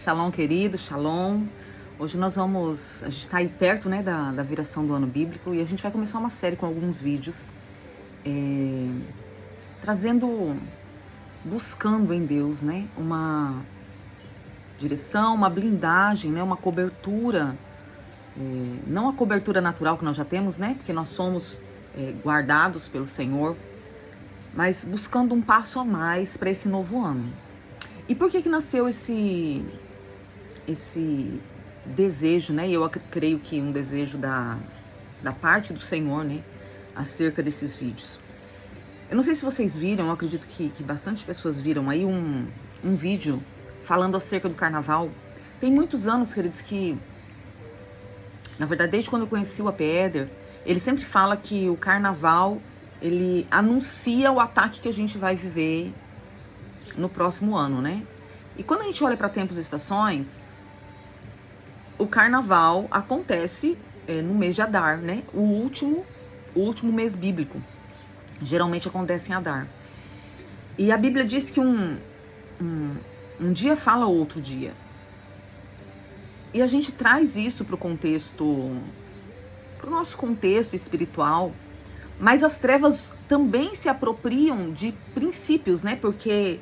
Shalom, querido, shalom. Hoje a gente está aí perto, né, da viração do ano bíblico, e a gente vai começar uma série com alguns vídeos, buscando em Deus, né, uma direção, uma blindagem, né, uma cobertura, não a cobertura natural que nós já temos, né, porque nós somos guardados pelo Senhor, mas buscando um passo a mais para esse novo ano. E por que nasceu esse desejo, né? Eu creio que um desejo da parte do Senhor, né? Acerca desses vídeos. Eu não sei se vocês viram, eu acredito que bastante pessoas viram aí um vídeo falando acerca do carnaval. Tem muitos anos, queridos, que, na verdade, desde quando eu conheci o AP Eder, ele sempre fala que o carnaval, ele anuncia o ataque que a gente vai viver no próximo ano, né? E quando a gente olha para tempos e estações, o carnaval acontece no mês de Adar, né? O último mês bíblico. Geralmente acontece em Adar. E a Bíblia diz que um dia fala outro dia. E a gente traz isso para o nosso contexto espiritual. Mas as trevas também se apropriam de princípios, né? Porque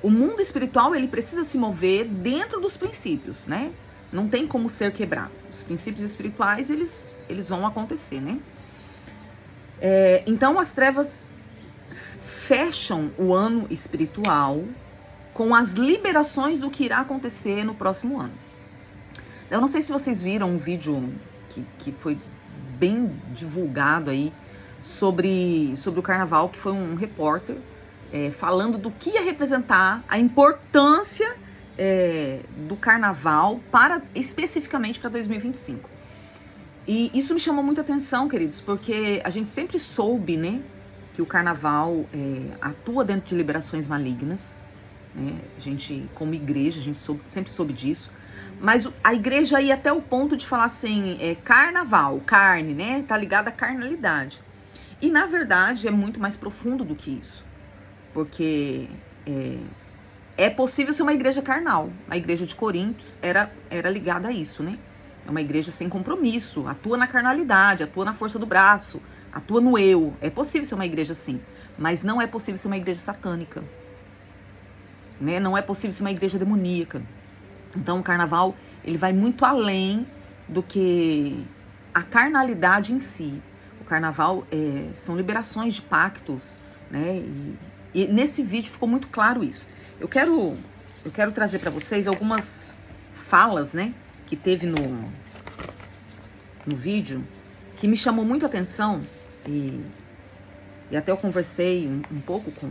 o mundo espiritual, ele precisa se mover dentro dos princípios, né? Não tem como ser quebrado. Os princípios espirituais, eles vão acontecer, né? Então, as trevas fecham o ano espiritual com as liberações do que irá acontecer no próximo ano. Eu não sei se vocês viram um vídeo que foi bem divulgado aí sobre o carnaval, que foi um repórter falando do que ia representar a importância do carnaval especificamente para 2025. E isso me chamou muita atenção, queridos, porque a gente sempre soube, né, que o carnaval atua dentro de liberações malignas, né? A gente, como igreja, a gente sempre soube disso. Mas a igreja ia até o ponto de falar assim, carnaval, carne, né, tá ligado à carnalidade. E na verdade é muito mais profundo do que isso, porque é possível ser uma igreja carnal. A igreja de Coríntios era ligada a isso, né? É uma igreja sem compromisso, atua na carnalidade, atua na força do braço, atua no eu. É possível ser uma igreja assim, mas não é possível ser uma igreja satânica, né? Não é possível ser uma igreja demoníaca. Então o carnaval, ele vai muito além do que a carnalidade em si. O carnaval são liberações de pactos, né? E nesse vídeo ficou muito claro isso. Eu quero trazer para vocês algumas falas, né, que teve no vídeo, que me chamou muito a atenção, e até eu conversei um pouco com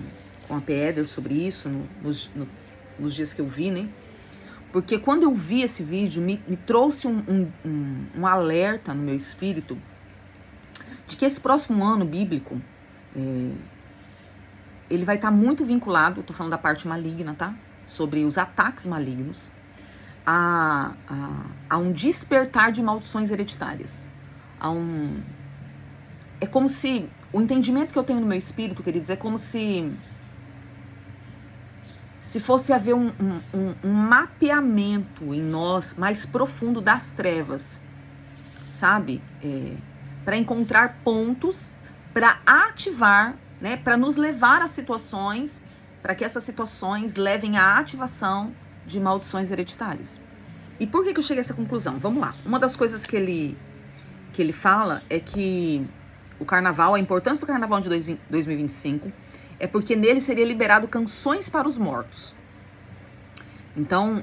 a AP Eder sobre isso nos dias que eu vi, né? Porque quando eu vi esse vídeo, me trouxe um alerta no meu espírito de que esse próximo ano bíblico, ele vai estar muito vinculado, eu tô falando da parte maligna, tá? Sobre os ataques malignos, a um despertar de maldições hereditárias. É como se, o entendimento que eu tenho no meu espírito, queridos, é como se fosse haver um mapeamento em nós mais profundo das trevas, sabe? Para encontrar pontos, para ativar, né? Para nos levar a situações, para que essas situações levem à ativação de maldições hereditárias. E por que eu cheguei a essa conclusão? Vamos lá. Uma das coisas que ele fala é que o carnaval, a importância do carnaval de 2025 é porque nele seria liberado canções para os mortos. Então,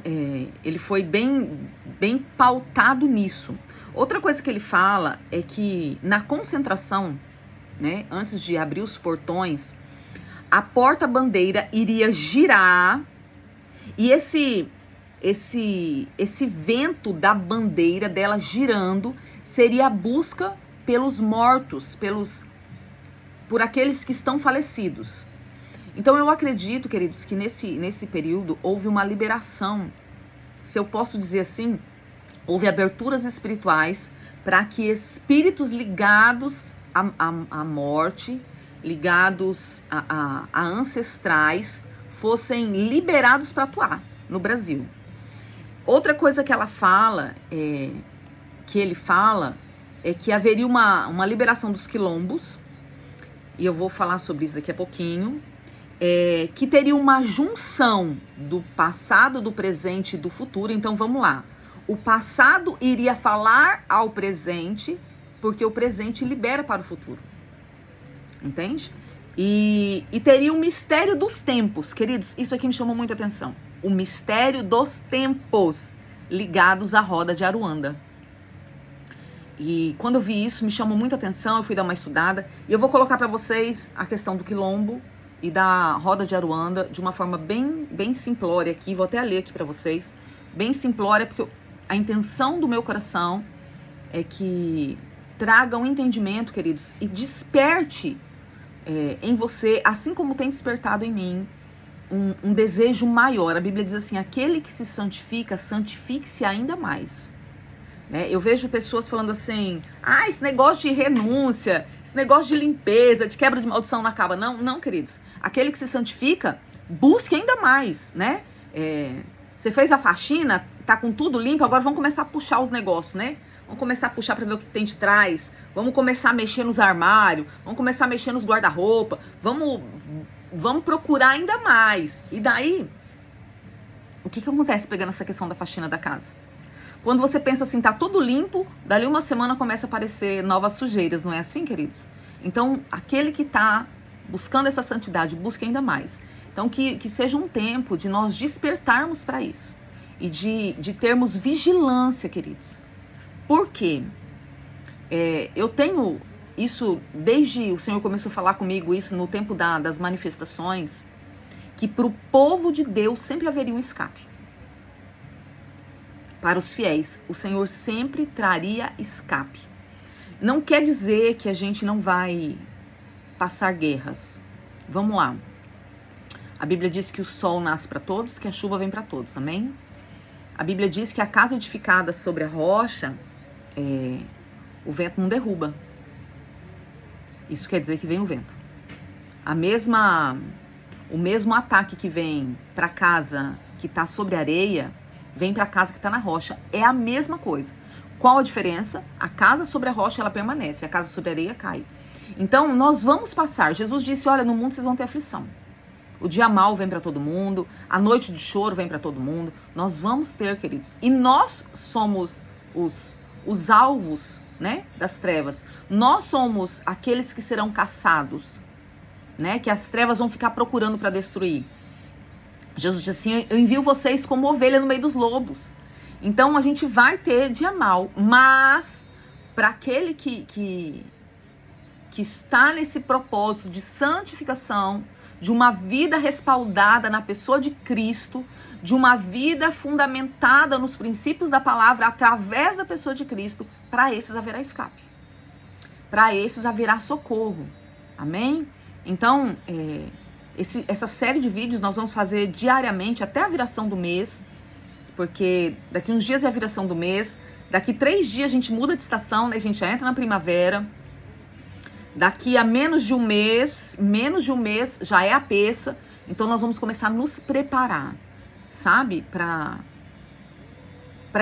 ele foi bem pautado nisso. Outra coisa que ele fala é que na concentração, né, antes de abrir os portões, a porta-bandeira iria girar, e esse vento da bandeira dela girando seria a busca pelos mortos, por aqueles que estão falecidos. Então eu acredito, queridos, que nesse período houve uma liberação, se eu posso dizer assim, houve aberturas espirituais para que espíritos ligados à morte, ligados a ancestrais, fossem liberados para atuar no Brasil. Outra coisa que ela fala, que ele fala, é que haveria uma liberação dos quilombos, e eu vou falar sobre isso daqui a pouquinho, que teria uma junção do passado, do presente e do futuro. Então vamos lá. O passado iria falar ao presente, porque o presente libera para o futuro. Entende? E teria o mistério dos tempos. Queridos, isso aqui me chamou muita atenção. O mistério dos tempos ligados à roda de Aruanda. E quando eu vi isso, me chamou muita atenção, eu fui dar uma estudada. E eu vou colocar para vocês a questão do quilombo e da roda de Aruanda de uma forma bem simplória aqui. Vou até ler aqui para vocês. Bem simplória, porque a intenção do meu coração é que traga um entendimento, queridos, e desperte em você, assim como tem despertado em mim, um desejo maior. A Bíblia diz assim, aquele que se santifica, santifique-se ainda mais. Eu vejo pessoas falando assim, esse negócio de renúncia, esse negócio de limpeza, de quebra de maldição não acaba. Não, queridos. Aquele que se santifica, busque ainda mais, né? Você fez a faxina, tá com tudo limpo, agora vamos começar a puxar os negócios, né? Vamos começar a puxar para ver o que tem de trás. Vamos começar a mexer nos armários. Vamos começar a mexer nos guarda-roupa. Vamos procurar ainda mais. E daí, o que acontece pegando essa questão da faxina da casa? Quando você pensa assim, tá tudo limpo, dali uma semana começa a aparecer novas sujeiras, não é assim, queridos? Então, aquele que tá buscando essa santidade, busca ainda mais. Então, que seja um tempo de nós despertarmos para isso. E de termos vigilância, queridos. Por quê? Eu tenho isso, desde o Senhor começou a falar comigo isso no tempo das manifestações, que para o povo de Deus sempre haveria um escape. Para os fiéis, o Senhor sempre traria escape. Não quer dizer que a gente não vai passar guerras. Vamos lá. A Bíblia diz que o sol nasce para todos, que a chuva vem para todos, amém? A Bíblia diz que a casa edificada sobre a rocha, o vento não derruba. Isso quer dizer que vem o vento. O mesmo ataque que vem para a casa que está sobre a areia, vem para a casa que está na rocha. É a mesma coisa. Qual a diferença? A casa sobre a rocha, ela permanece. A casa sobre a areia cai. Então, nós vamos passar. Jesus disse, olha, no mundo vocês vão ter aflição. O dia mau vem para todo mundo. A noite de choro vem para todo mundo. Nós vamos ter, queridos. E nós somos os alvos, né, das trevas. Nós somos aqueles que serão caçados, né, que as trevas vão ficar procurando para destruir. Jesus disse assim, eu envio vocês como ovelha no meio dos lobos. Então a gente vai ter dia mal, mas para aquele que está nesse propósito de santificação, de uma vida respaldada na pessoa de Cristo, de uma vida fundamentada nos princípios da palavra através da pessoa de Cristo, para esses haverá escape. Para esses haverá socorro. Amém? Então, essa série de vídeos nós vamos fazer diariamente até a viração do mês, porque daqui uns dias é a viração do mês, daqui 3 dias a gente muda de estação, né? A gente já entra na primavera, daqui a menos de um mês já é a peça, então nós vamos começar a nos preparar, sabe? Para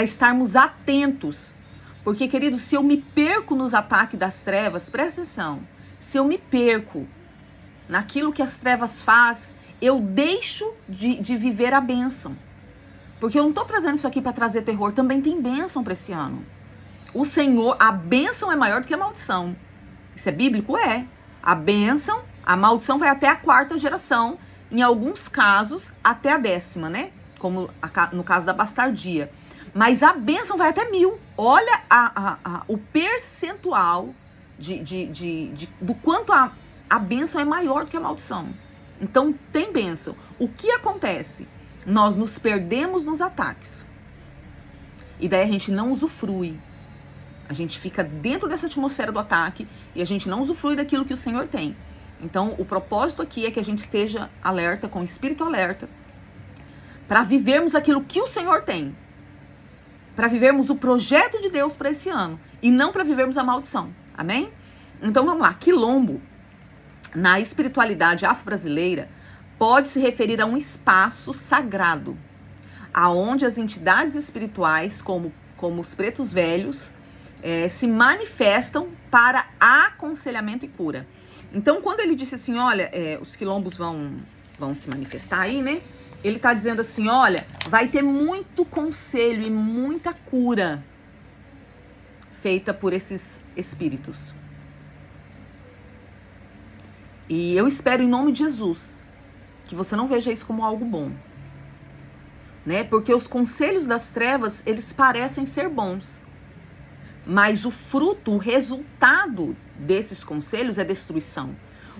estarmos atentos, porque, querido, se eu me perco nos ataques das trevas, presta atenção, se eu me perco naquilo que as trevas faz, eu deixo de viver a bênção. Porque eu não estou trazendo isso aqui para trazer terror, também tem bênção para esse ano. O Senhor, a bênção é maior do que a maldição. Isso é bíblico? É. A bênção, a maldição vai até a 4ª geração, em alguns casos até a 10ª, né? Como no caso da bastardia. Mas a bênção vai até 1000. Olha o percentual do quanto a bênção é maior do que a maldição. Então, tem bênção. O que acontece? Nós nos perdemos nos ataques. E daí a gente não usufrui. A gente fica dentro dessa atmosfera do ataque e a gente não usufrui daquilo que o Senhor tem. Então, o propósito aqui é que a gente esteja alerta, com o espírito alerta, para vivermos aquilo que o Senhor tem. Para vivermos o projeto de Deus para esse ano. E não para vivermos a maldição. Amém? Então, vamos lá. Quilombo, na espiritualidade afro-brasileira, pode se referir a um espaço sagrado, aonde as entidades espirituais, como os pretos velhos, se manifestam para aconselhamento e cura. Então, quando ele disse assim, olha, os quilombos vão se manifestar aí, né? Ele está dizendo assim, olha, vai ter muito conselho e muita cura feita por esses espíritos. E eu espero, em nome de Jesus, que você não veja isso como algo bom, né? Porque os conselhos das trevas, eles parecem ser bons, mas o fruto, o resultado desses conselhos é destruição.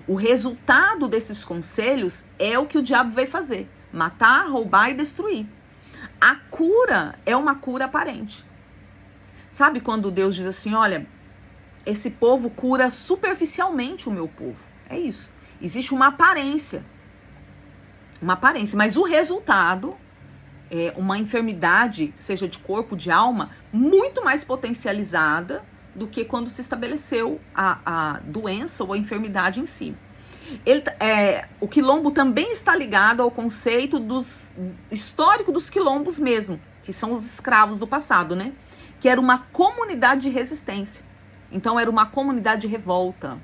O resultado desses conselhos é o que o diabo vai fazer: matar, roubar e destruir. A cura é uma cura aparente. Sabe quando Deus diz assim, olha, esse povo cura superficialmente o meu povo? É isso. Existe uma aparência, mas o resultado é uma enfermidade, seja de corpo, de alma, muito mais potencializada do que quando se estabeleceu a doença ou a enfermidade em si. O quilombo também está ligado ao conceito histórico dos quilombos mesmo, que são os escravos do passado, né? Que era uma comunidade de resistência. Então era uma comunidade de revolta.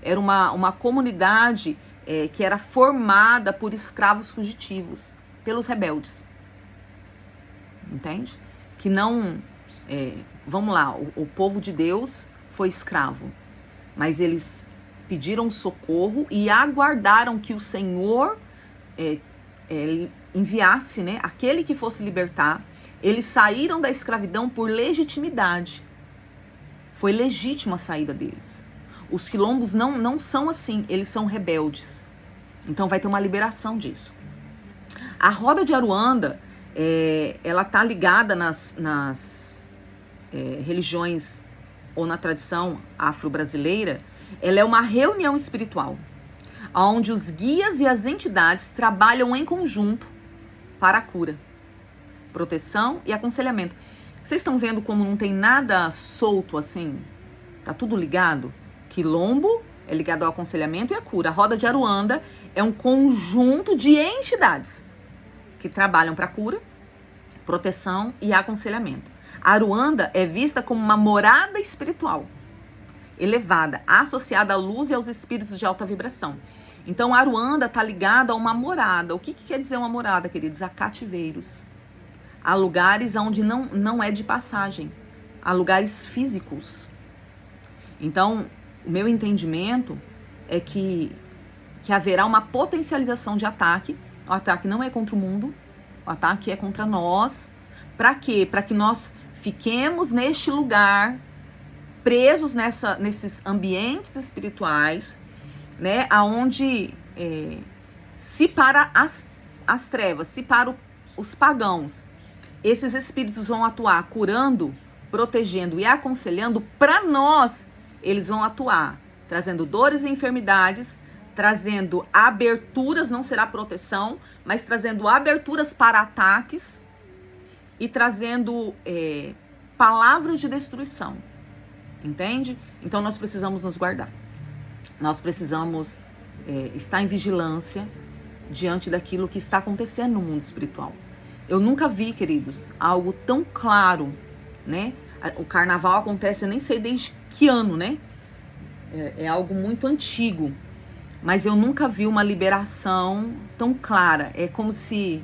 Era uma comunidade que era formada por escravos fugitivos, pelos rebeldes. Entende? Que não... vamos lá, o povo de Deus foi escravo, mas eles pediram socorro e aguardaram que o Senhor enviasse, né, aquele que fosse libertar. Eles saíram da escravidão por legitimidade. Foi legítima a saída deles. Os quilombos não são assim, eles são rebeldes. Então vai ter uma liberação disso. A roda de Aruanda, ela está ligada nas religiões ou na tradição afro-brasileira. Ela é uma reunião espiritual, onde os guias e as entidades trabalham em conjunto para a cura, proteção e aconselhamento. Vocês estão vendo como não tem nada solto assim? Tá tudo ligado? Quilombo é ligado ao aconselhamento e à cura. A roda de Aruanda é um conjunto de entidades que trabalham para cura, proteção e aconselhamento. A Aruanda é vista como uma morada espiritual elevada, associada à luz e aos espíritos de alta vibração. Então, a Aruanda está ligada a uma morada. O que quer dizer uma morada, queridos? A cativeiros. Há lugares onde não é de passagem. Há lugares físicos. Então, o meu entendimento é que haverá uma potencialização de ataque. O ataque não é contra o mundo, o ataque é contra nós. Para quê? Para que nós fiquemos neste lugar, presos nesses ambientes espirituais, né? Onde se para as trevas, se para os pagãos, esses espíritos vão atuar curando, protegendo e aconselhando. Para nós, eles vão atuar trazendo dores e enfermidades, trazendo aberturas, não será proteção, mas trazendo aberturas para ataques e trazendo palavras de destruição, entende? Então nós precisamos nos guardar, nós precisamos estar em vigilância diante daquilo que está acontecendo no mundo espiritual. Eu nunca vi, queridos, algo tão claro, né? O carnaval acontece, eu nem sei desde que ano, né? É algo muito antigo, mas eu nunca vi uma liberação tão clara. É como se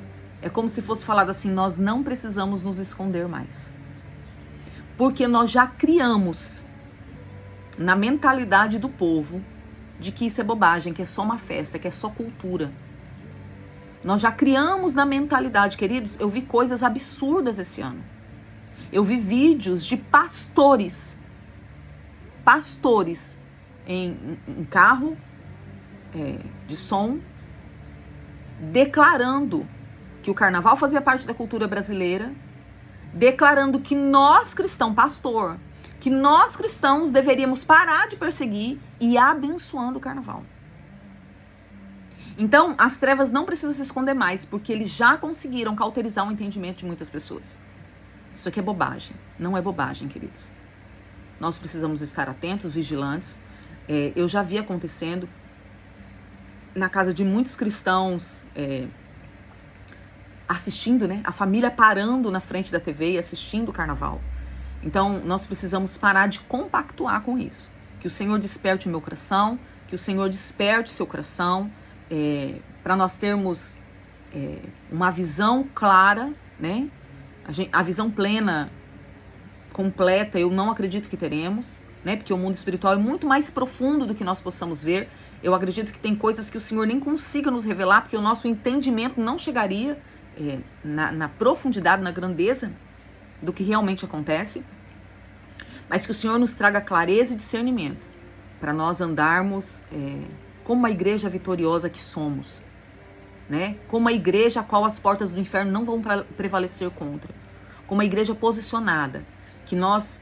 fosse falado assim: nós não precisamos nos esconder mais, porque nós já criamos na mentalidade do povo de que isso é bobagem, que é só uma festa, que é só cultura. Nós já criamos na mentalidade, queridos. Eu vi coisas absurdas esse ano. Eu vi vídeos de pastores em carro de som, declarando que o carnaval fazia parte da cultura brasileira, declarando que nós cristãos deveríamos parar de perseguir e abençoando o carnaval. Então, as trevas não precisam se esconder mais, porque eles já conseguiram cauterizar o entendimento de muitas pessoas. Isso aqui é bobagem. Não é bobagem, queridos. Nós precisamos estar atentos, vigilantes. Eu já vi acontecendo na casa de muitos cristãos, assistindo, né? A família parando na frente da TV e assistindo o carnaval. Então, nós precisamos parar de compactuar com isso. Que o Senhor desperte o meu coração, que o Senhor desperte o seu coração, para nós termos uma visão clara, né? A visão plena, completa, eu não acredito que teremos, né? Porque o mundo espiritual é muito mais profundo do que nós possamos ver. Eu acredito que tem coisas que o Senhor nem consiga nos revelar, porque o nosso entendimento não chegaria na profundidade, na grandeza do que realmente acontece. Mas que o Senhor nos traga clareza e discernimento para nós andarmos como uma igreja vitoriosa que somos, né? Como uma igreja a qual as portas do inferno não vão prevalecer contra. Como uma igreja posicionada, que nós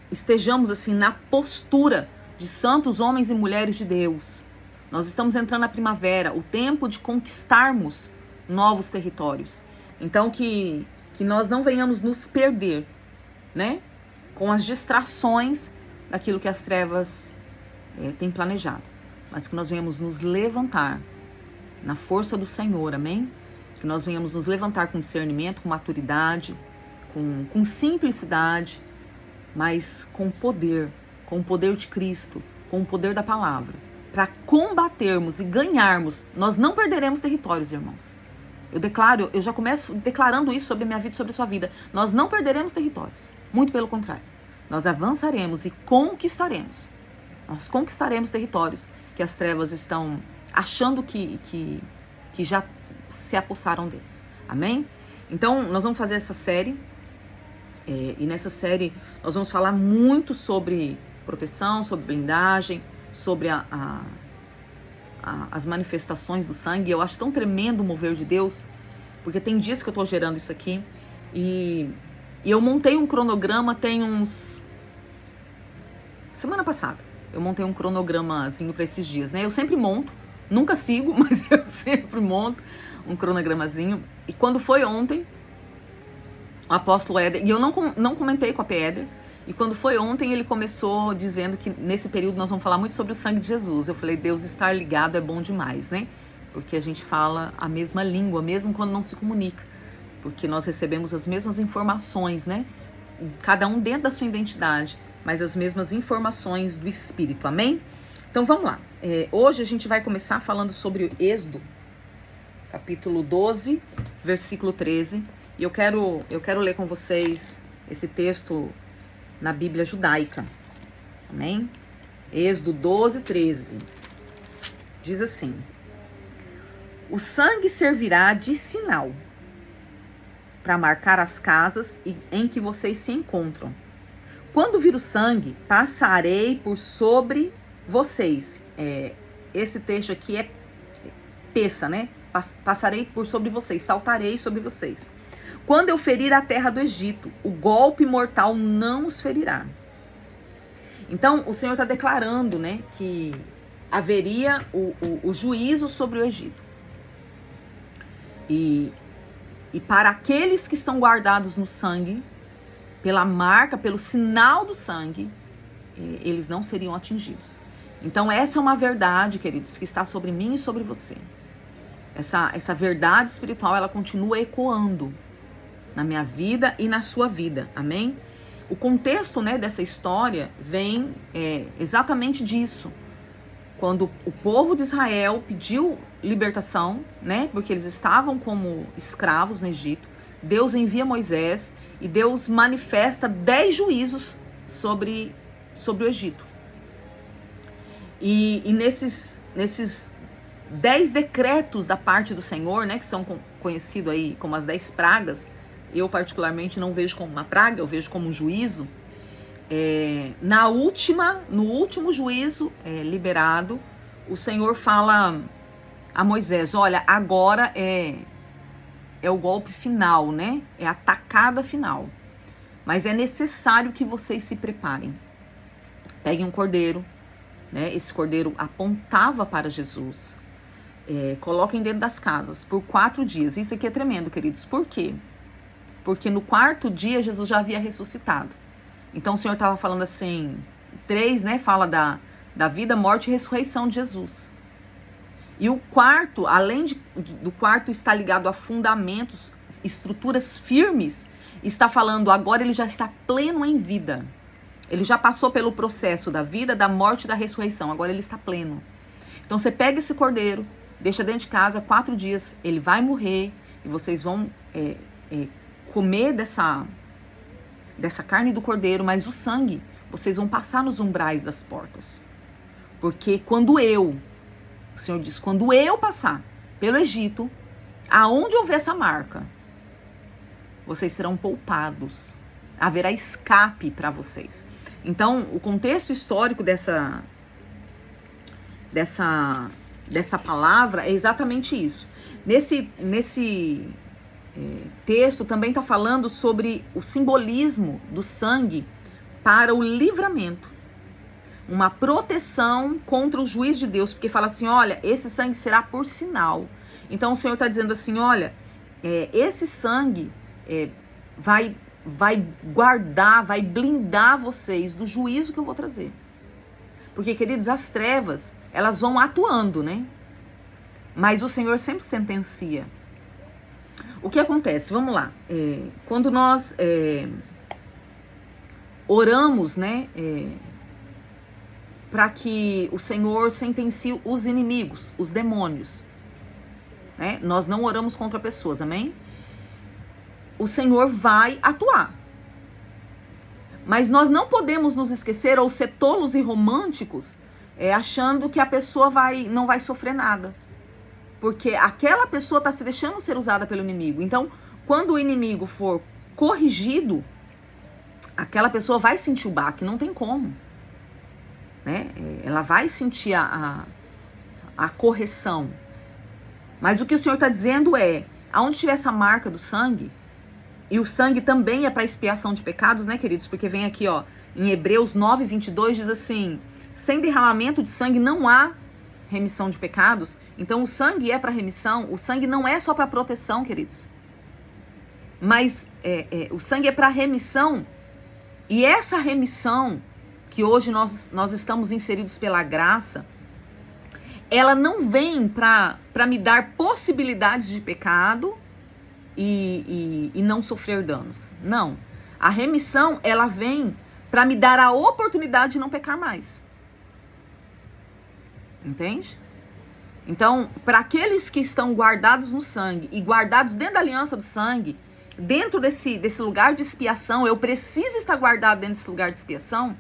estejamos assim na postura de santos homens e mulheres de Deus. Nós estamos entrando na primavera, o tempo de conquistarmos novos territórios. Então que nós não venhamos nos perder, né? Com as distrações daquilo que as trevas têm planejado. Mas que nós venhamos nos levantar na força do Senhor, amém? Que nós venhamos nos levantar com discernimento, com maturidade, com simplicidade, mas com o poder de Cristo, com o poder da palavra, para combatermos e ganharmos. Nós não perderemos territórios, irmãos. Eu já começo declarando isso sobre a minha vida e sobre a sua vida. Nós não perderemos territórios, muito pelo contrário. Nós avançaremos e conquistaremos. Nós conquistaremos territórios que as trevas estão achando que já se apossaram deles. Amém? Então, nós vamos fazer essa série. E nessa série, nós vamos falar muito sobre proteção, sobre blindagem, sobre as manifestações do sangue. Eu acho tão tremendo o mover de Deus, porque tem dias que eu estou gerando isso aqui. E eu montei um cronograma tem uns... Semana passada, eu montei um cronogramazinho para esses dias, né? Eu sempre monto, nunca sigo, mas eu sempre monto um cronogramazinho. E quando foi ontem, o apóstolo Éder, e eu não comentei com a Pedra, e quando foi ontem ele começou dizendo que nesse período nós vamos falar muito sobre o sangue de Jesus. Eu falei, Deus, estar ligado é bom demais, né? Porque a gente fala a mesma língua, mesmo quando não se comunica. Porque nós recebemos as mesmas informações, né? Cada um dentro da sua identidade, mas as mesmas informações do Espírito, amém? Então vamos lá. Hoje a gente vai começar falando sobre Êxodo, capítulo 12, versículo 13. E eu quero ler com vocês esse texto na Bíblia judaica, amém? Êxodo 12, 13. Diz assim: o sangue servirá de sinal para marcar as casas em que vocês se encontram. Quando vir o sangue, passarei por sobre vocês. Esse texto aqui é peça, né? Passarei por sobre vocês, saltarei sobre vocês. Quando eu ferir a terra do Egito, o golpe mortal não os ferirá. Então, o Senhor está declarando, né, que haveria o juízo sobre o Egito. E para aqueles que estão guardados no sangue, pela marca, pelo sinal do sangue, eles não seriam atingidos. Então, essa é uma verdade, queridos, que está sobre mim e sobre você. Essa verdade espiritual, ela continua ecoando na minha vida e na sua vida, amém? O contexto, né, dessa história vem exatamente disso. Quando o povo de Israel pediu libertação, né, porque eles estavam como escravos no Egito, Deus envia Moisés e Deus manifesta 10 juízos sobre o Egito. E nesses 10 decretos da parte do Senhor, né, que são conhecidos aí como as 10 pragas, eu particularmente não vejo como uma praga, eu vejo como um juízo. No último juízo liberado, o Senhor fala a Moisés, olha, agora é o golpe final, né? É a tacada final. Mas é necessário que vocês se preparem. Peguem um cordeiro, né? Esse cordeiro apontava para Jesus. Coloquem dentro das casas por 4 dias. Isso aqui é tremendo, queridos. Por quê? Porque no 4º dia Jesus já havia ressuscitado. Então o Senhor estava falando assim, 3, né? Fala da vida, morte e ressurreição de Jesus. E o 4º, além do 4º estar ligado a fundamentos estruturas firmes, está falando agora ele já está pleno em vida. Ele já passou pelo processo da vida, da morte e da ressurreição. Agora ele está pleno. Então você pega esse cordeiro, deixa dentro de casa 4 dias, ele vai morrer e vocês vão comer dessa carne do cordeiro, mas o sangue vocês vão passar nos umbrais das portas. Porque o Senhor diz, quando eu passar pelo Egito, aonde houver essa marca, vocês serão poupados. Haverá escape para vocês. Então, o contexto histórico dessa palavra é exatamente isso. Nesse texto também está falando sobre o simbolismo do sangue para o livramento. Uma proteção contra o juiz de Deus. Porque fala assim, olha, esse sangue será por sinal. Então, o Senhor está dizendo assim, olha, esse sangue vai guardar, vai blindar vocês do juízo que eu vou trazer. Porque, queridos, as trevas, elas vão atuando, né? Mas o Senhor sempre sentencia. O que acontece? Vamos lá. Quando nós oramos, né? Para que o Senhor sentencie os inimigos, os demônios. Né? Nós não oramos contra pessoas, amém? O Senhor vai atuar. Mas nós não podemos nos esquecer ou ser tolos e românticos achando que a pessoa não vai sofrer nada. Porque aquela pessoa está se deixando ser usada pelo inimigo. Então, quando o inimigo for corrigido, aquela pessoa vai sentir o baque, não tem como. Né? Ela vai sentir a correção. Mas o que o Senhor está dizendo aonde tiver essa marca do sangue, e o sangue também é para expiação de pecados, né, queridos? Porque vem aqui, ó, em Hebreus 9, 22, diz assim, sem derramamento de sangue não há remissão de pecados. Então o sangue é para remissão, o sangue não é só para proteção, queridos. Mas o sangue é para remissão, e essa remissão que hoje nós estamos inseridos pela graça, ela não vem para me dar possibilidades de pecado e não sofrer danos. Não. A remissão, ela vem para me dar a oportunidade de não pecar mais. Entende? Então, para aqueles que estão guardados no sangue e guardados dentro da aliança do sangue, dentro desse lugar de expiação, eu preciso estar guardado dentro desse lugar de expiação.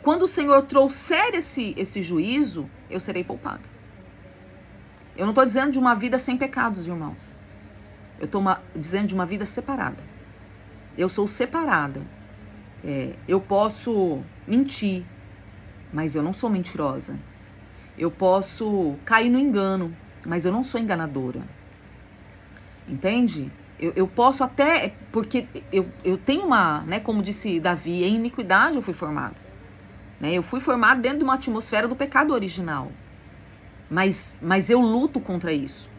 Quando o Senhor trouxer esse juízo, eu serei poupado. Eu não estou dizendo de uma vida sem pecados, irmãos. Eu estou dizendo de uma vida separada. Eu sou separada. Eu posso mentir, mas eu não sou mentirosa. Eu posso cair no engano, mas eu não sou enganadora. Entende? Eu posso até, porque eu tenho uma, né, como disse Davi, em iniquidade eu fui formado. Né? Eu fui formado dentro de uma atmosfera do pecado original. Mas eu luto contra isso.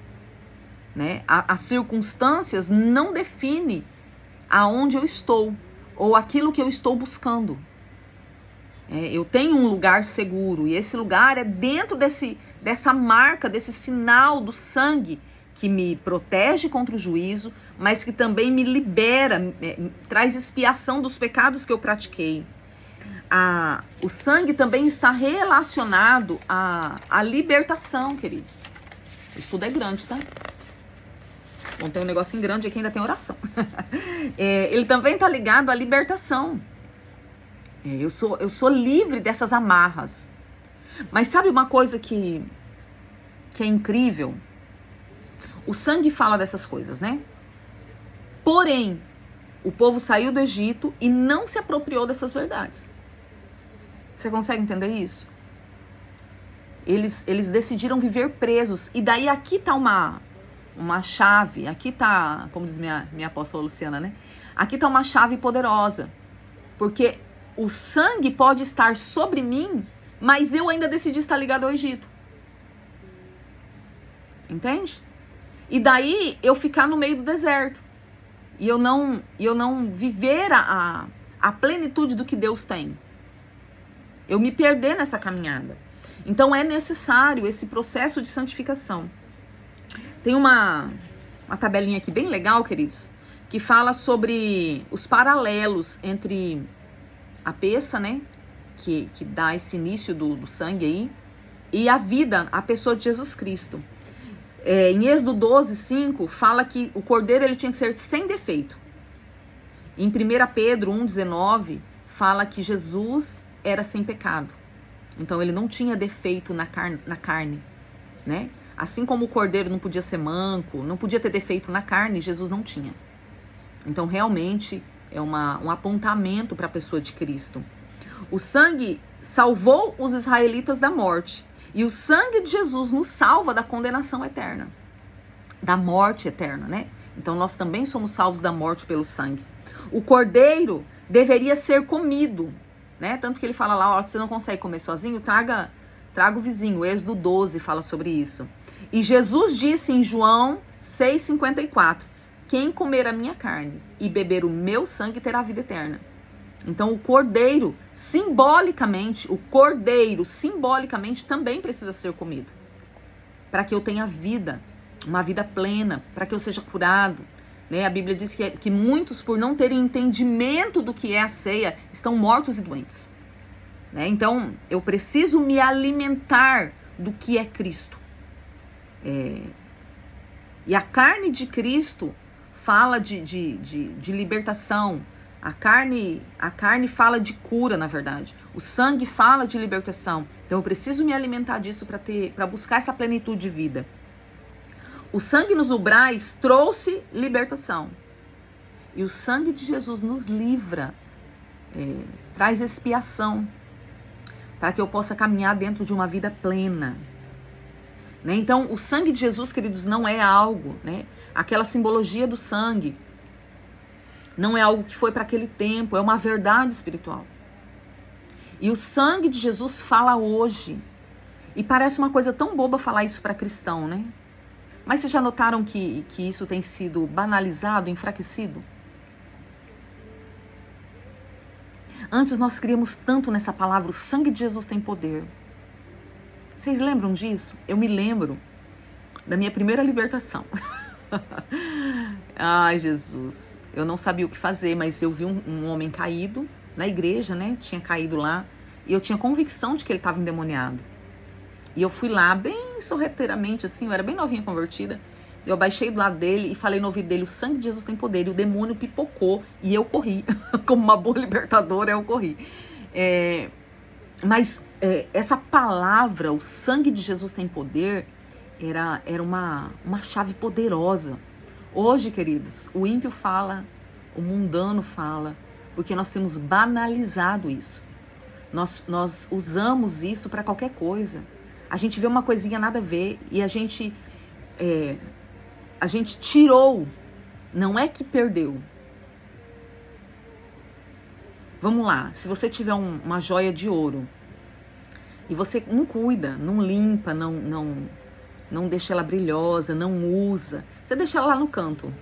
Né? As circunstâncias não definem aonde eu estou ou aquilo que eu estou buscando. Eu tenho um lugar seguro e esse lugar é dentro dessa marca, desse sinal do sangue que me protege contra o juízo, mas que também me libera, traz expiação dos pecados que eu pratiquei. O sangue também está relacionado à libertação, queridos. O estudo é grande, tá? Bom, tem um negocinho grande aqui, ainda tem oração. Ele também está ligado à libertação. Eu sou livre dessas amarras. Mas sabe uma coisa que é incrível? O sangue fala dessas coisas, né? Porém, o povo saiu do Egito e não se apropriou dessas verdades. Você consegue entender isso? Eles decidiram viver presos. E daí aqui está uma chave, aqui está, como diz minha apóstola Luciana, né? Aqui está uma chave poderosa. Porque o sangue pode estar sobre mim, mas eu ainda decidi estar ligado ao Egito. Entende? E daí eu ficar no meio do deserto. E eu não viver a plenitude do que Deus tem. Eu me perder nessa caminhada. Então é necessário esse processo de santificação. Tem uma uma tabelinha aqui bem legal, queridos, que fala sobre os paralelos entre a peça, né, que dá esse início do sangue aí, e a vida, a pessoa de Jesus Cristo. Em Êxodo 12, 5, fala que o cordeiro ele tinha que ser sem defeito. Em 1 Pedro 1, 19, fala que Jesus era sem pecado. Então, ele não tinha defeito na carne, né? Assim como o cordeiro não podia ser manco, não podia ter defeito na carne, Jesus não tinha. Então, realmente, é um apontamento para a pessoa de Cristo. O sangue salvou os israelitas da morte. E o sangue de Jesus nos salva da condenação eterna, da morte eterna, né? Então, nós também somos salvos da morte pelo sangue. O cordeiro deveria ser comido, né? Tanto que ele fala lá, ó, você não consegue comer sozinho, traga o vizinho. O Êxodo 12 fala sobre isso. E Jesus disse em João 6,54, quem comer a minha carne e beber o meu sangue terá vida eterna. Então o cordeiro simbolicamente também precisa ser comido. Para que eu tenha vida, uma vida plena, para que eu seja curado. Né? A Bíblia diz que muitos, por não terem entendimento do que é a ceia, estão mortos e doentes. Né? Então, eu preciso me alimentar do que é Cristo. E a carne de Cristo fala de libertação. A carne fala de cura, na verdade. O sangue fala de libertação. Então, eu preciso me alimentar disso para buscar essa plenitude de vida. O sangue nos umbrais trouxe libertação. E o sangue de Jesus nos livra, traz expiação, para que eu possa caminhar dentro de uma vida plena. Né? Então, o sangue de Jesus, queridos, não é algo, né? Aquela simbologia do sangue, não é algo que foi para aquele tempo, é uma verdade espiritual. E o sangue de Jesus fala hoje. E parece uma coisa tão boba falar isso para cristão, né? Mas vocês já notaram que isso tem sido banalizado, enfraquecido? Antes nós criamos tanto nessa palavra, o sangue de Jesus tem poder. Vocês lembram disso? Eu me lembro da minha primeira libertação. Ai, Jesus. Eu não sabia o que fazer, mas eu vi um homem caído na igreja, né? Tinha caído lá. E eu tinha convicção de que ele estava endemoniado. E eu fui lá bem sorrateiramente, assim, eu era bem novinha convertida. Eu baixei do lado dele e falei no ouvido dele, o sangue de Jesus tem poder. E o demônio pipocou e eu corri. Como uma boa libertadora, eu corri. Mas essa palavra, o sangue de Jesus tem poder, era uma chave poderosa. Hoje, queridos, o ímpio fala, o mundano fala, porque nós temos banalizado isso. Nós usamos isso para qualquer coisa. A gente vê uma coisinha nada a ver e a gente tirou, não é que perdeu. Vamos lá, se você tiver uma joia de ouro e você não cuida, não limpa, não deixa ela brilhosa, não usa, você deixa ela lá no canto,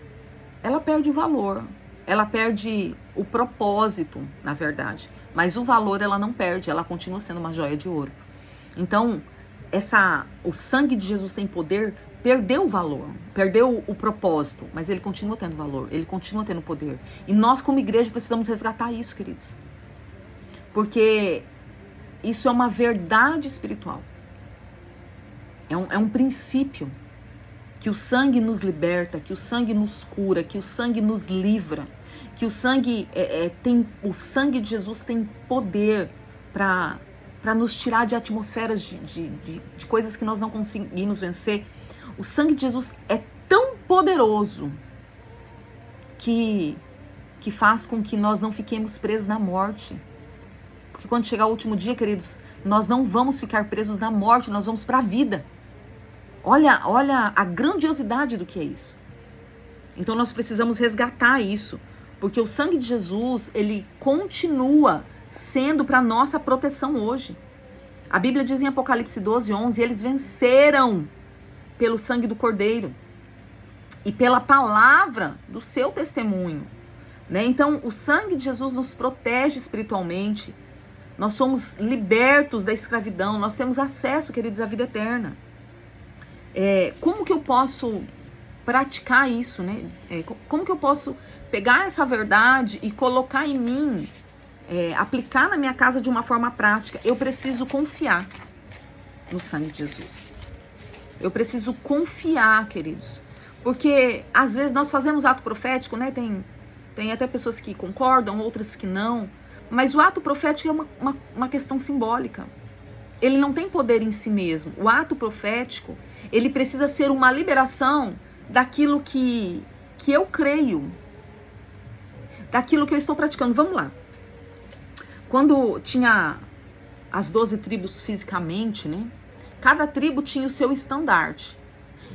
ela perde o valor, ela perde o propósito, na verdade, mas o valor ela não perde, ela continua sendo uma joia de ouro. Então, o sangue de Jesus tem poder, perdeu o valor, perdeu o propósito, mas ele continua tendo valor, ele continua tendo poder. E nós, como igreja, precisamos resgatar isso, queridos. Porque isso é uma verdade espiritual. É um princípio que o sangue nos liberta, que o sangue nos cura, que o sangue nos livra, que o sangue o sangue de Jesus tem poder para nos tirar de atmosferas de coisas que nós não conseguimos vencer. O sangue de Jesus é tão poderoso que faz com que nós não fiquemos presos na morte. Porque quando chegar o último dia, queridos, nós não vamos ficar presos na morte, nós vamos para a vida. Olha a grandiosidade do que é isso. Então nós precisamos resgatar isso, porque o sangue de Jesus, ele continua sendo para nossa proteção hoje. A Bíblia diz em Apocalipse 12, 11, eles venceram pelo sangue do Cordeiro e pela palavra do seu testemunho. Né? Então, o sangue de Jesus nos protege espiritualmente. Nós somos libertos da escravidão. Nós temos acesso, queridos, à vida eterna. Como que eu posso praticar isso, né? Como que eu posso pegar essa verdade e colocar em mim, aplicar na minha casa de uma forma prática? Eu preciso confiar no sangue de Jesus. Eu preciso confiar, queridos. Porque às vezes nós fazemos ato profético, né? Tem até pessoas que concordam, outras que não. Mas o ato profético é uma questão simbólica. Ele não tem poder em si mesmo. O ato profético, ele precisa ser uma liberação daquilo que eu creio, daquilo que eu estou praticando. Vamos lá. Quando tinha as 12 tribos fisicamente, né? Cada tribo tinha o seu estandarte.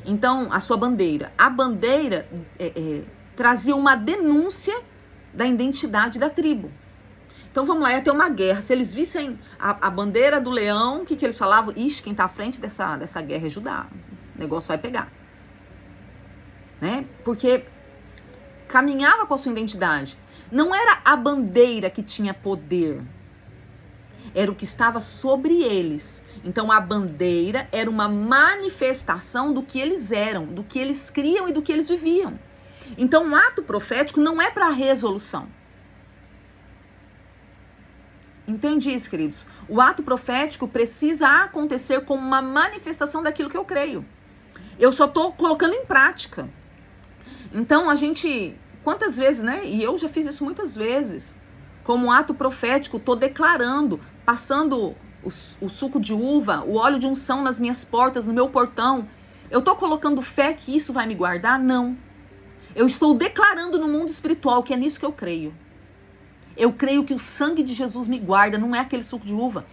Então, a sua bandeira. A bandeira trazia uma denúncia da identidade da tribo. Então, vamos lá, ia ter uma guerra. Se eles vissem a bandeira do leão, o que eles falavam? Ixi, quem está à frente dessa guerra é Judá. O negócio vai pegar. Né? Porque caminhava com a sua identidade. Não era a bandeira que tinha poder. Era o que estava sobre eles. Então, a bandeira era uma manifestação do que eles eram, do que eles criam e do que eles viviam. Então, o ato profético não é para resolução. Entende isso, queridos? O ato profético precisa acontecer como uma manifestação daquilo que eu creio. Eu só estou colocando em prática. Então, a gente, quantas vezes, né? E eu já fiz isso muitas vezes. Como um ato profético, estou declarando, passando o suco de uva, o óleo de unção nas minhas portas, no meu portão. Eu estou colocando fé que isso vai me guardar? Não. Eu estou declarando no mundo espiritual que é nisso que eu creio. Eu creio que o sangue de Jesus me guarda, não é aquele suco de uva.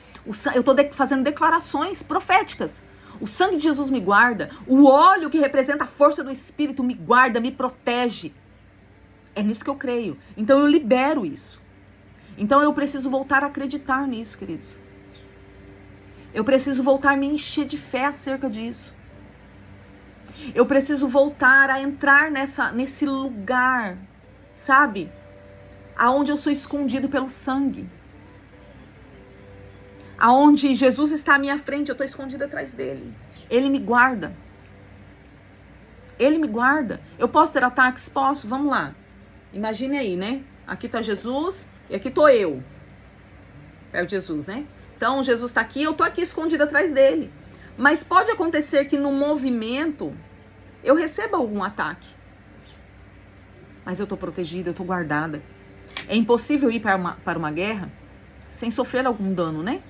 Eu estou fazendo declarações proféticas. O sangue de Jesus me guarda, o óleo que representa a força do Espírito me guarda, me protege. É nisso que eu creio. Então eu libero isso. Então eu preciso voltar a acreditar nisso, queridos. Eu preciso voltar a me encher de fé acerca disso. Eu preciso voltar a entrar nesse lugar, sabe? Aonde eu sou escondido pelo sangue. Aonde Jesus está à minha frente, eu estou escondida atrás dele. Ele me guarda. Ele me guarda. Eu posso ter ataques? Posso. Vamos lá. Imagine aí, né? Aqui está Jesus e aqui estou eu. Perto de Jesus, né? Então, Jesus está aqui, eu estou aqui escondida atrás dele. Mas pode acontecer que no movimento eu receba algum ataque. Mas eu estou protegida, eu estou guardada. É impossível ir para uma guerra sem sofrer algum dano, né?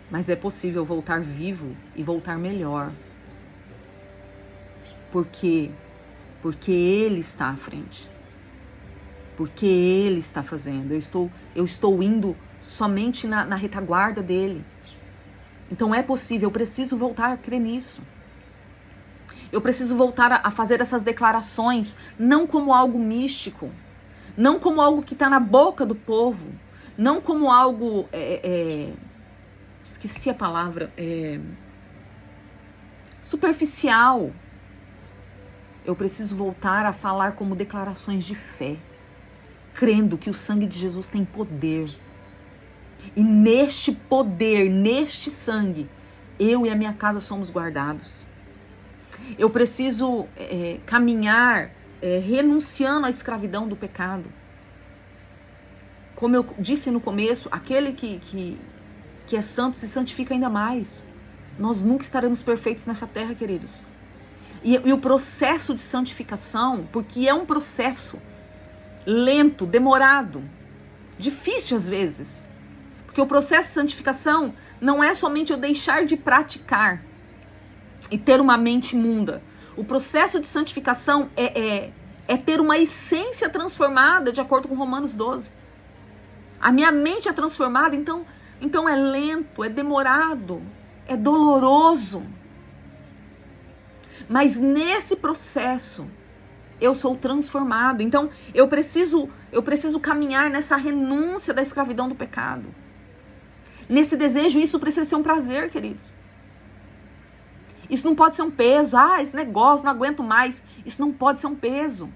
Mas é possível voltar vivo e voltar melhor. Por quê? Porque Ele está à frente. Porque Ele está fazendo. Eu estou indo somente na retaguarda dele. Então é possível, eu preciso voltar a crer nisso. Eu preciso voltar a fazer essas declarações, não como algo místico, não como algo que está na boca do povo, não como algo, esqueci a palavra, superficial. Eu preciso voltar a falar como declarações de fé, crendo que o sangue de Jesus tem poder. E neste poder, neste sangue, eu e a minha casa somos guardados. Eu preciso caminhar renunciando à escravidão do pecado. Como eu disse no começo, aquele que é santo se santifica ainda mais. Nós nunca estaremos perfeitos nessa terra, queridos. E o processo de santificação, porque é um processo lento, demorado, difícil às vezes. Porque o processo de santificação não é somente eu deixar de praticar e ter uma mente imunda. O processo de santificação é ter uma essência transformada, de acordo com Romanos 12. A minha mente é transformada, então é lento, é demorado, é doloroso. Mas nesse processo, eu sou transformado. Então, eu preciso caminhar nessa renúncia da escravidão do pecado. Nesse desejo, isso precisa ser um prazer, queridos. Isso não pode ser um peso. Esse negócio, não aguento mais. Isso não pode ser um peso.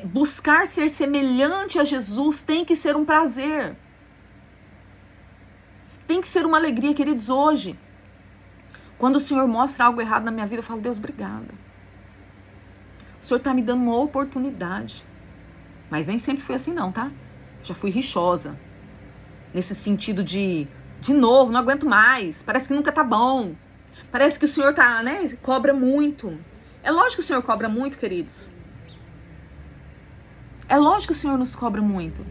Buscar ser semelhante a Jesus tem que ser um prazer. Tem que ser uma alegria, queridos, hoje. Quando o Senhor mostra algo errado na minha vida, eu falo, Deus, obrigada. O Senhor está me dando uma oportunidade. Mas nem sempre foi assim não, tá? Já fui rixosa. Nesse sentido de novo, não aguento mais. Parece que nunca tá bom. Parece que o Senhor tá, né? Cobra muito. É lógico que o Senhor cobra muito, queridos. É lógico que o Senhor nos cobra muito.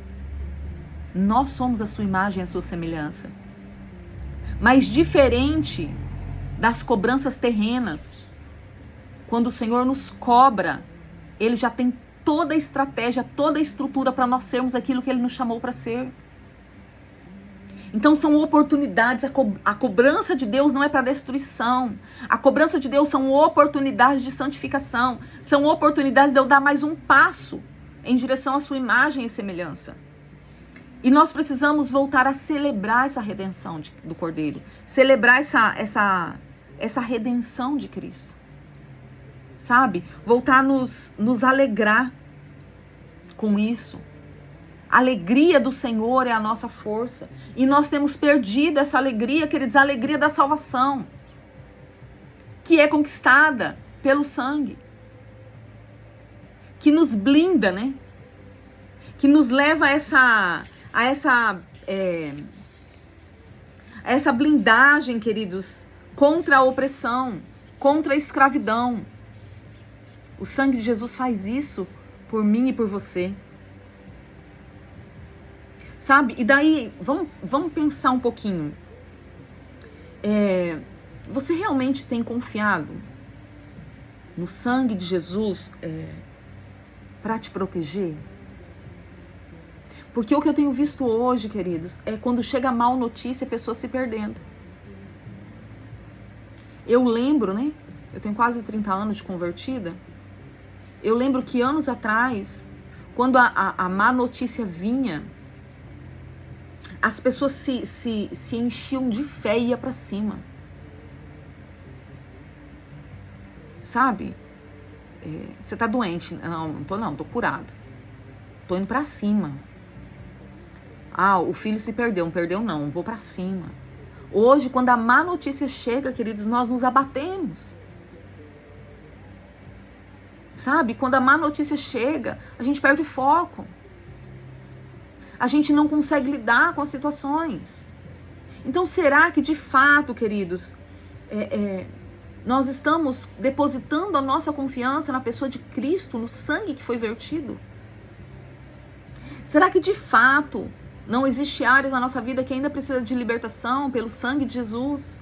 Nós somos a sua imagem e a sua semelhança. Mas diferente das cobranças terrenas, quando o Senhor nos cobra, Ele já tem toda a estratégia, toda a estrutura para nós sermos aquilo que Ele nos chamou para ser. Então são oportunidades, a cobrança de Deus não é para destruição. A cobrança de Deus são oportunidades de santificação. São oportunidades de eu dar mais um passo em direção à sua imagem e semelhança. E nós precisamos voltar a celebrar essa redenção do Cordeiro. Celebrar essa redenção de Cristo. Sabe? Voltar a nos alegrar com isso. A alegria do Senhor é a nossa força. E nós temos perdido essa alegria, queridos, a alegria da salvação, que é conquistada pelo sangue, que nos blinda, né? Que nos leva a essa blindagem, queridos, contra a opressão, contra a escravidão. O sangue de Jesus faz isso por mim e por você. Sabe? E daí, vamos pensar um pouquinho. Você realmente tem confiado no sangue de Jesus para te proteger? Porque o que eu tenho visto hoje, queridos, é quando chega a mal notícia, a pessoa se perdendo. Eu lembro, né? Eu tenho quase 30 anos de convertida. Eu lembro que anos atrás, quando a má notícia vinha, as pessoas se enchiam de fé e iam pra cima. Sabe? Você tá doente? Não, tô curado. Tô indo pra cima. O filho se perdeu. Não perdeu não, vou pra cima. Hoje, quando a má notícia chega, queridos, nós nos abatemos. Sabe? Quando a má notícia chega, a gente perde o foco. A gente não consegue lidar com as situações. Então, será que de fato, queridos, nós estamos depositando a nossa confiança na pessoa de Cristo, no sangue que foi vertido? Será que de fato não existe áreas na nossa vida que ainda precisa de libertação pelo sangue de Jesus?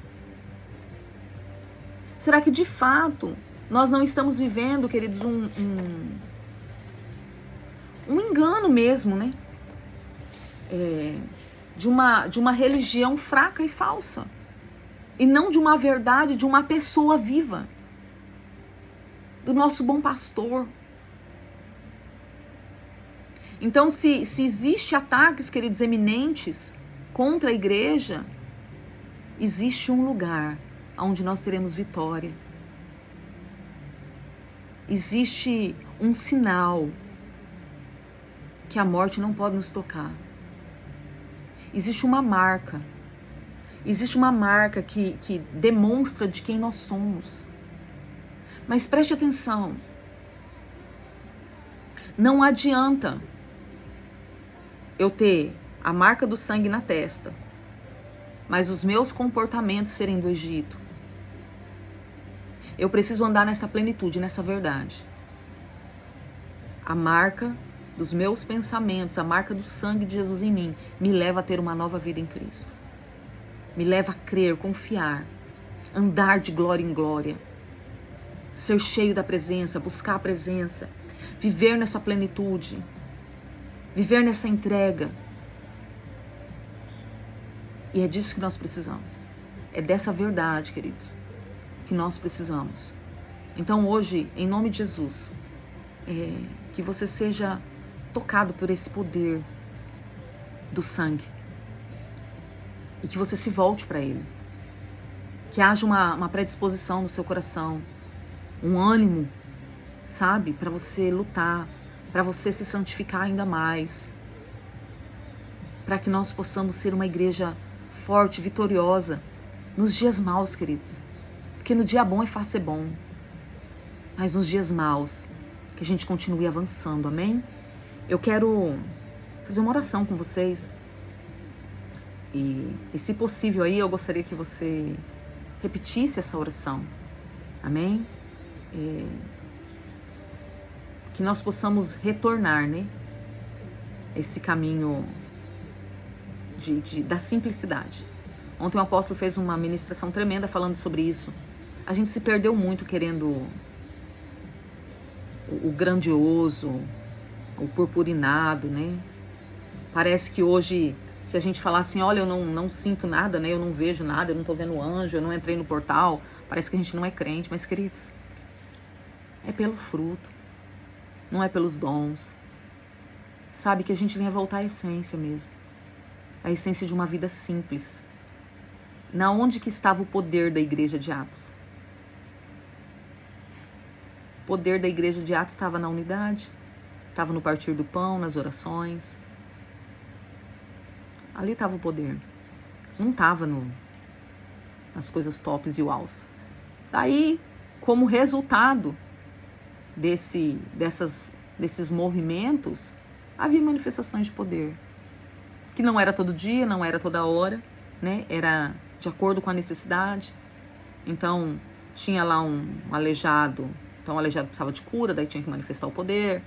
Será que de fato nós não estamos vivendo, queridos, um engano mesmo, né? De uma religião fraca e falsa. E não de uma verdade, de uma pessoa viva. Do nosso bom pastor. Então, se existe ataques, queridos, eminentes contra a igreja, existe um lugar onde nós teremos vitória. Existe um sinal que a morte não pode nos tocar. Existe uma marca. Existe uma marca que demonstra de quem nós somos. Mas preste atenção. Não adianta eu ter a marca do sangue na testa, mas os meus comportamentos serem do Egito. Eu preciso andar nessa plenitude, nessa verdade. A marca dos meus pensamentos, a marca do sangue de Jesus em mim, me leva a ter uma nova vida em Cristo. Me leva a crer, confiar, andar de glória em glória, ser cheio da presença, buscar a presença, viver nessa plenitude, viver nessa entrega. E é disso que nós precisamos. É dessa verdade, queridos, que nós precisamos. Então hoje, em nome de Jesus, que você seja tocado por esse poder do sangue. E que você se volte para Ele. Que haja uma predisposição no seu coração. Um ânimo, sabe? Para você lutar. Para você se santificar ainda mais. Para que nós possamos ser uma igreja forte, vitoriosa. Nos dias maus, queridos. Porque no dia bom é fácil ser bom, mas nos dias maus, que a gente continue avançando, amém? Eu quero fazer uma oração com vocês. E se possível aí, eu gostaria que você repetisse essa oração, amém? Que nós possamos retornar, né? Esse caminho da simplicidade. Ontem o apóstolo fez uma ministração tremenda falando sobre isso. A gente se perdeu muito querendo o grandioso, o purpurinado, né? Parece que hoje, se a gente falar assim, olha, eu não sinto nada, né? Eu não vejo nada, eu não tô vendo anjo, eu não entrei no portal, parece que a gente não é crente. Mas, queridos, é pelo fruto, não é pelos dons. Sabe, que a gente venha voltar à essência mesmo. A essência de uma vida simples. Na onde que estava o poder da igreja de Atos? O poder da igreja de Atos estava na unidade, estava no partir do pão, nas orações. Ali estava o poder. Não estava nas coisas tops e uaus. Daí, como resultado desses movimentos, havia manifestações de poder. Que não era todo dia, não era toda hora, né? Era de acordo com a necessidade. Então, tinha lá um aleijado. Então, o aleijado precisava de cura, daí tinha que manifestar o poder.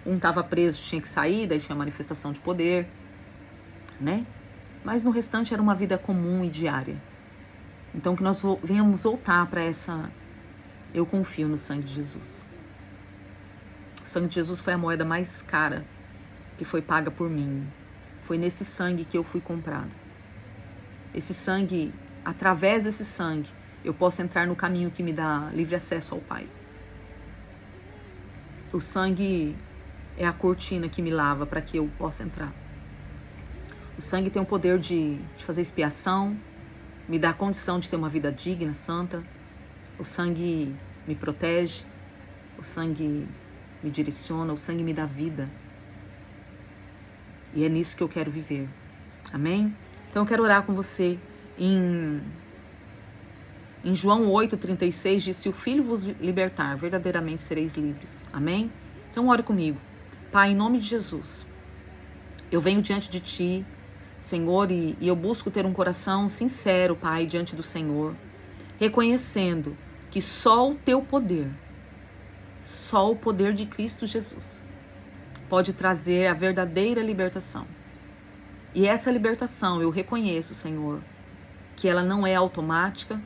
Um estava preso, tinha que sair, daí tinha manifestação de poder, né? Mas no restante era uma vida comum e diária. Então, que nós venhamos voltar para essa... Eu confio no sangue de Jesus. O sangue de Jesus foi a moeda mais cara que foi paga por mim. Foi nesse sangue que eu fui comprado. Esse sangue, através desse sangue, eu posso entrar no caminho que me dá livre acesso ao Pai. O sangue é a cortina que me lava para que eu possa entrar. O sangue tem o poder de fazer expiação, me dá a condição de ter uma vida digna, santa. O sangue me protege, o sangue me direciona, o sangue me dá vida. E é nisso que eu quero viver. Amém? Então eu quero orar com você. Em João 8,36 diz: se o Filho vos libertar, verdadeiramente sereis livres. Amém? Então ore comigo. Pai, em nome de Jesus, eu venho diante de Ti, Senhor, e eu busco ter um coração sincero, Pai, diante do Senhor, reconhecendo que só o Teu poder, só o poder de Cristo Jesus, pode trazer a verdadeira libertação. E essa libertação eu reconheço, Senhor, que ela não é automática.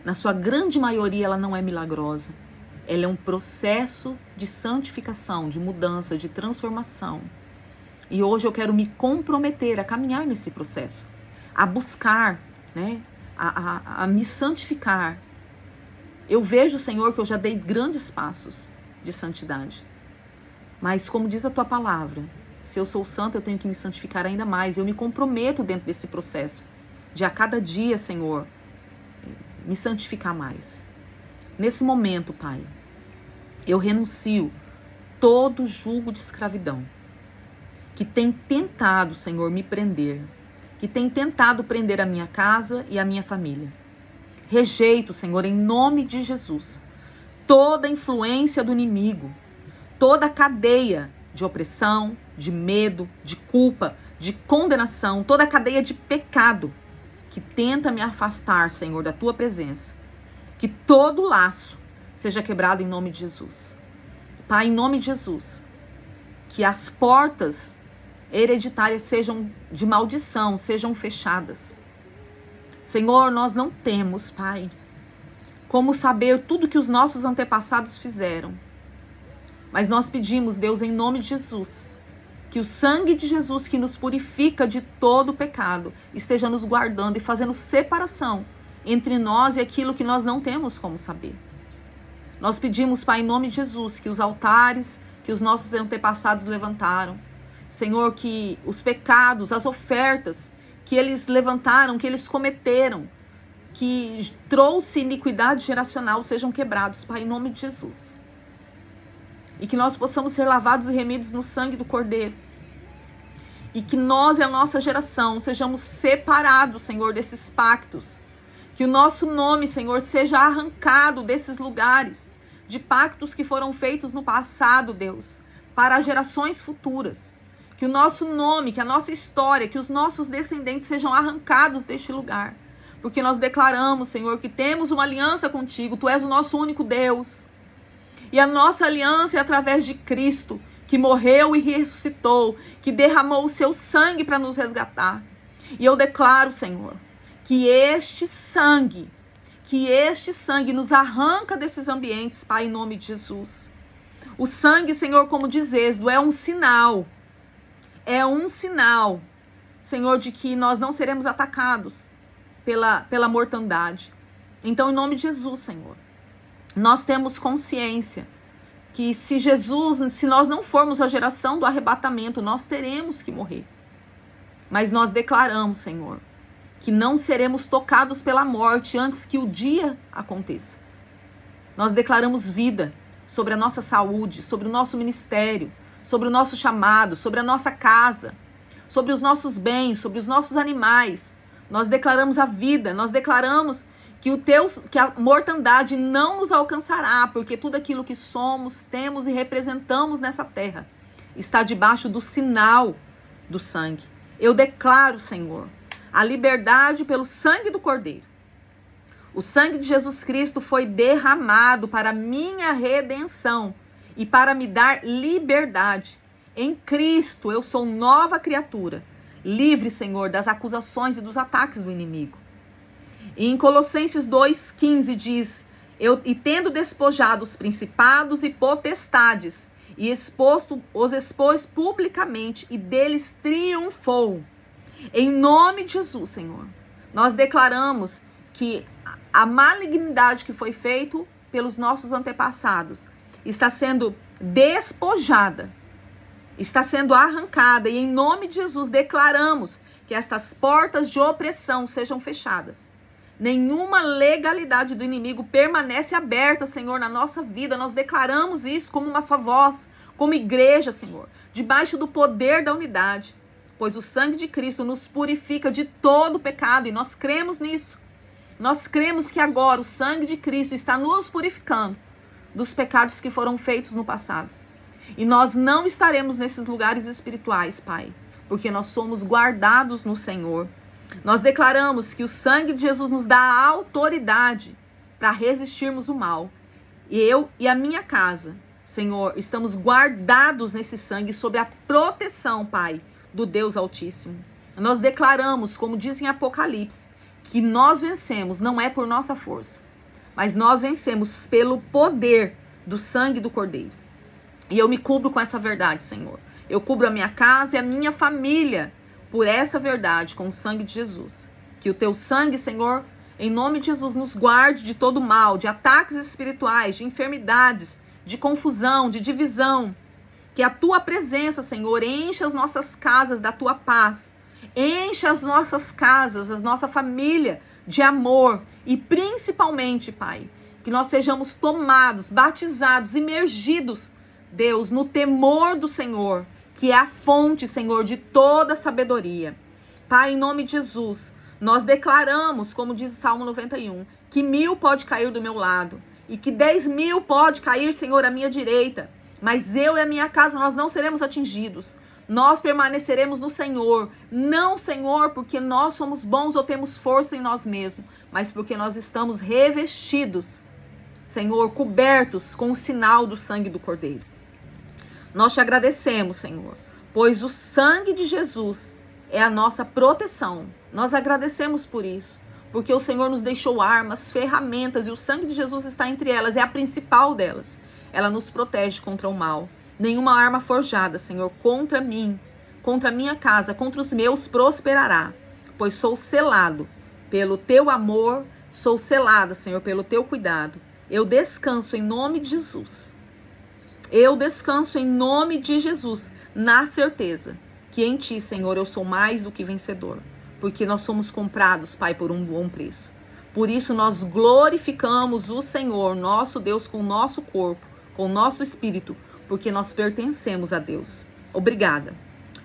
Na sua grande maioria ela não é milagrosa. Ela é um processo de santificação, de mudança, de transformação. E hoje eu quero me comprometer a caminhar nesse processo, a buscar, né, a me santificar. Eu vejo, Senhor, que eu já dei grandes passos de santidade. Mas como diz a Tua palavra, se eu sou santo, eu tenho que me santificar ainda mais. Eu me comprometo dentro desse processo de a cada dia, Senhor, me santificar mais. Nesse momento, Pai, eu renuncio todo jugo de escravidão que tem tentado, Senhor, me prender, que tem tentado prender a minha casa e a minha família. Rejeito, Senhor, em nome de Jesus, toda influência do inimigo, toda a cadeia de opressão, de medo, de culpa, de condenação, toda a cadeia de pecado que tenta me afastar, Senhor, da Tua presença. Que todo laço seja quebrado em nome de Jesus. Pai, em nome de Jesus, que as portas hereditárias sejam de maldição, sejam fechadas. Senhor, nós não temos, Pai, como saber tudo que os nossos antepassados fizeram. Mas nós pedimos, Deus, em nome de Jesus, que o sangue de Jesus que nos purifica de todo pecado esteja nos guardando e fazendo separação entre nós e aquilo que nós não temos como saber. Nós pedimos, Pai, em nome de Jesus, que os altares que os nossos antepassados levantaram, Senhor, que os pecados, as ofertas que eles levantaram, que eles cometeram, que trouxe iniquidade geracional, sejam quebrados, Pai, em nome de Jesus. E que nós possamos ser lavados e remidos no sangue do Cordeiro. E que nós e a nossa geração sejamos separados, Senhor, desses pactos Que o nosso nome, Senhor, seja arrancado desses lugares de pactos que foram feitos no passado, Deus, para as gerações futuras. Que o nosso nome, que a nossa história, que os nossos descendentes sejam arrancados deste lugar. Porque nós declaramos, Senhor, que temos uma aliança contigo. Tu és o nosso único Deus. E a nossa aliança é através de Cristo, que morreu e ressuscitou, que derramou o seu sangue para nos resgatar. E eu declaro, Senhor, que este sangue nos arranca desses ambientes, Pai, em nome de Jesus. O sangue, Senhor, como diz Êxodo, é um sinal, Senhor, de que nós não seremos atacados pela mortandade. Então, em nome de Jesus, Senhor, nós temos consciência que se nós não formos a geração do arrebatamento, nós teremos que morrer. Mas nós declaramos, Senhor, que não seremos tocados pela morte antes que o dia aconteça. Nós declaramos vida sobre a nossa saúde, sobre o nosso ministério, sobre o nosso chamado, sobre a nossa casa, sobre os nossos bens, sobre os nossos animais. Nós declaramos a vida, nós declaramos que a mortandade não nos alcançará, porque tudo aquilo que somos, temos e representamos nessa terra está debaixo do sinal do sangue. Eu declaro, Senhor, a liberdade pelo sangue do Cordeiro. O sangue de Jesus Cristo foi derramado para minha redenção e para me dar liberdade. Em Cristo eu sou nova criatura, livre, Senhor, das acusações e dos ataques do inimigo. E em Colossenses 2,15 diz, e tendo despojado os principados e potestades, e os expôs publicamente, e deles triunfou. Em nome de Jesus, Senhor, nós declaramos que a malignidade que foi feita pelos nossos antepassados está sendo despojada, está sendo arrancada, e em nome de Jesus declaramos que estas portas de opressão sejam fechadas. Nenhuma legalidade do inimigo permanece aberta, Senhor, na nossa vida. Nós declaramos isso como uma só voz, como igreja, Senhor, debaixo do poder da unidade. Pois o sangue de Cristo nos purifica de todo pecado e nós cremos nisso. Nós cremos que agora o sangue de Cristo está nos purificando dos pecados que foram feitos no passado. E nós não estaremos nesses lugares espirituais, Pai, porque nós somos guardados no Senhor. Nós declaramos que o sangue de Jesus nos dá a autoridade para resistirmos o mal. E eu e a minha casa, Senhor, estamos guardados nesse sangue sob a proteção, Pai, do Deus Altíssimo. Nós declaramos, como diz em Apocalipse, que nós vencemos não é por nossa força, mas nós vencemos pelo poder do sangue do Cordeiro. E eu me cubro com essa verdade, Senhor. Eu cubro a minha casa e a minha família por essa verdade, com o sangue de Jesus. Que o teu sangue, Senhor, em nome de Jesus, nos guarde de todo mal, de ataques espirituais, de enfermidades, de confusão, de divisão. Que a tua presença, Senhor, enche as nossas casas da tua paz. Enche as nossas casas, a nossa família de amor. E principalmente, Pai, que nós sejamos tomados, batizados, imergidos, Deus, no temor do Senhor, que é a fonte, Senhor, de toda sabedoria. Pai, em nome de Jesus, nós declaramos, como diz o Salmo 91, que 1.000 pode cair do meu lado e que 10.000 pode cair, Senhor, à minha direita, mas eu e a minha casa, nós não seremos atingidos. Nós permaneceremos no Senhor, não, Senhor, porque nós somos bons ou temos força em nós mesmos, mas porque nós estamos revestidos, Senhor, cobertos com o sinal do sangue do Cordeiro. Nós te agradecemos, Senhor, pois o sangue de Jesus é a nossa proteção. Nós agradecemos por isso, porque o Senhor nos deixou armas, ferramentas, e o sangue de Jesus está entre elas, é a principal delas. Ela nos protege contra o mal. Nenhuma arma forjada, Senhor, contra mim, contra a minha casa, contra os meus prosperará, pois sou selado pelo teu amor, sou selada, Senhor, pelo teu cuidado. Eu descanso em nome de Jesus. Eu descanso em nome de Jesus, na certeza que em ti, Senhor, eu sou mais do que vencedor, porque nós somos comprados, Pai, por um bom preço. Por isso nós glorificamos o Senhor, nosso Deus, com o nosso corpo, com o nosso espírito, porque nós pertencemos a Deus. Obrigada.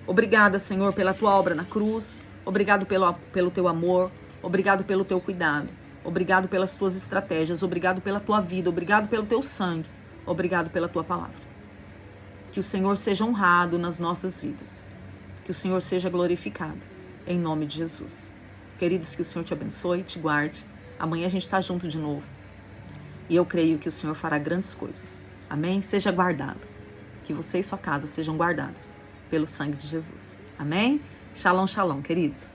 Obrigada, Senhor, pela tua obra na cruz. Obrigado pelo teu amor. Obrigado pelo teu cuidado. Obrigado pelas tuas estratégias, obrigado pela tua vida, obrigado pelo teu sangue, obrigado pela tua palavra. Que o Senhor seja honrado nas nossas vidas, que o Senhor seja glorificado, em nome de Jesus. Queridos, que o Senhor te abençoe, te guarde. Amanhã a gente está junto de novo. E eu creio que o Senhor fará grandes coisas. Amém? Seja guardado. Que você e sua casa sejam guardados pelo sangue de Jesus. Amém? Shalom, shalom, queridos.